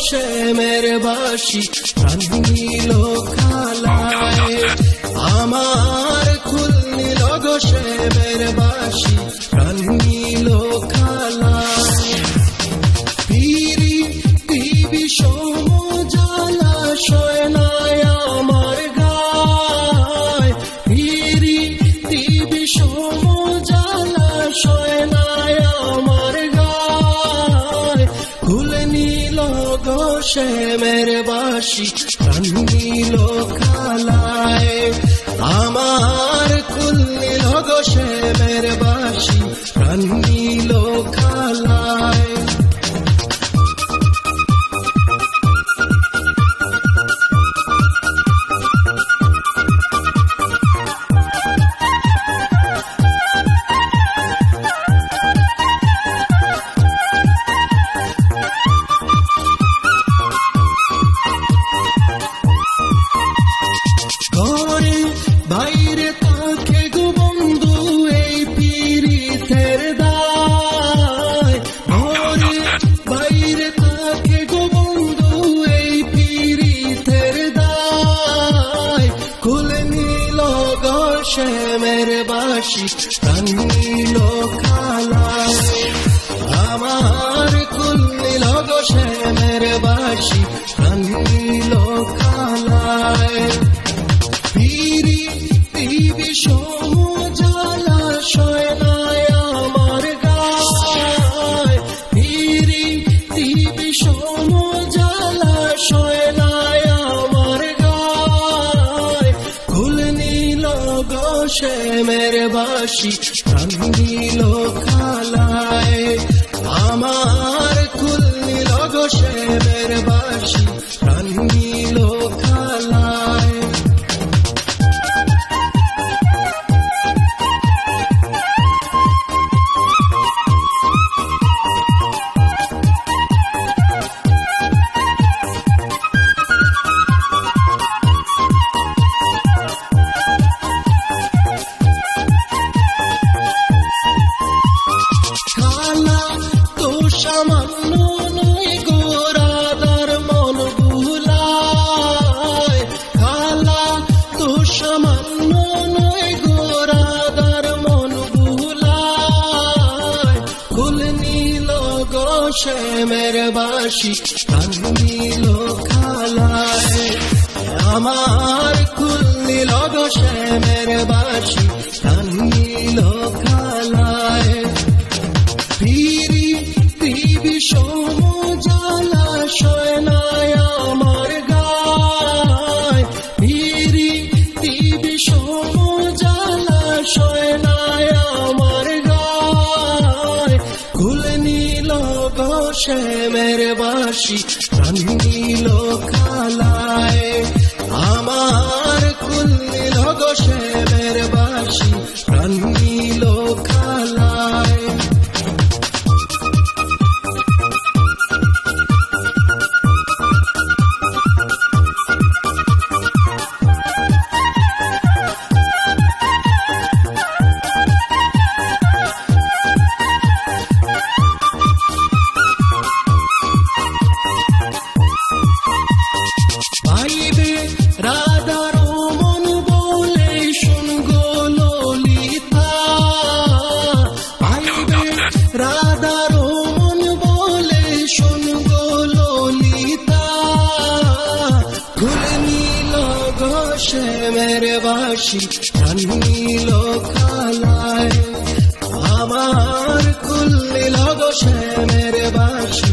শ্যামের বাসি প্রাণ নিল খালায় আমার কুল নিল গো শ্যামের বাসি প্রাণ নিল খালায় পিরি পিবি সমজালা শয়নায় আমার গায় পিরি পিবি সমজালা শয়নায় আমার গায় কুল নিল গো শ্যামের বাসি প্রাণ নিল খালায় আমার কুল নিল গো শ্যামের বাসি প্রাণ নিল খালায় বাইরে তাকে গো বন্ধু এই পীড়িতের দায় ঘরে বাইরে তাকে গো বন্ধু এই পীড়িতের দায় কুল নিল গো শ্যামের বাসি প্রাণ নিল খালায় আমার কুল নিল গো শ্যামের বাসি প্রাণ নিল খালায় পিরি পিবি সমজালা শয়নায় আমার গায় পিরি পিবি সমজালা শয়নায় আমার গায় কুল নিল গো শ্যামের বাসি প্রাণ নিল খালায় আমার কুল নিল গো শ্যামের বাসি প্রাণ নিল খালায় খালা তো সামান্য নয় গোরাদার মন ভুলায় খালা তো সামান্য নয় গোরাদার মন ভুলায় কুল নিল গো শ্যামের বাসি প্রাণ নিল খালায় আমার কুল নিল গো শ্যামের বাসি প্রাণ নিল খালায় পিরি পিবি সমজালা শয়নায় আমার গায় পিরি পিবি সমজালা শয়নায় আমার গায় কুল নিল গো শ্যামের বাসি প্রাণ নিল খালায় আমার কুল নিল গো শ্যামের বাসি প্রাণ নিল খালায় পাইবে রাধার মন বলে শুন গো ললিতা পাইবে রাধার মন বলে শুন গো ললিতা কুল নিল গো শ্যামের বাসি প্রাণ নিল খালায় আমার কুল নিল গো শ্যামের বাসি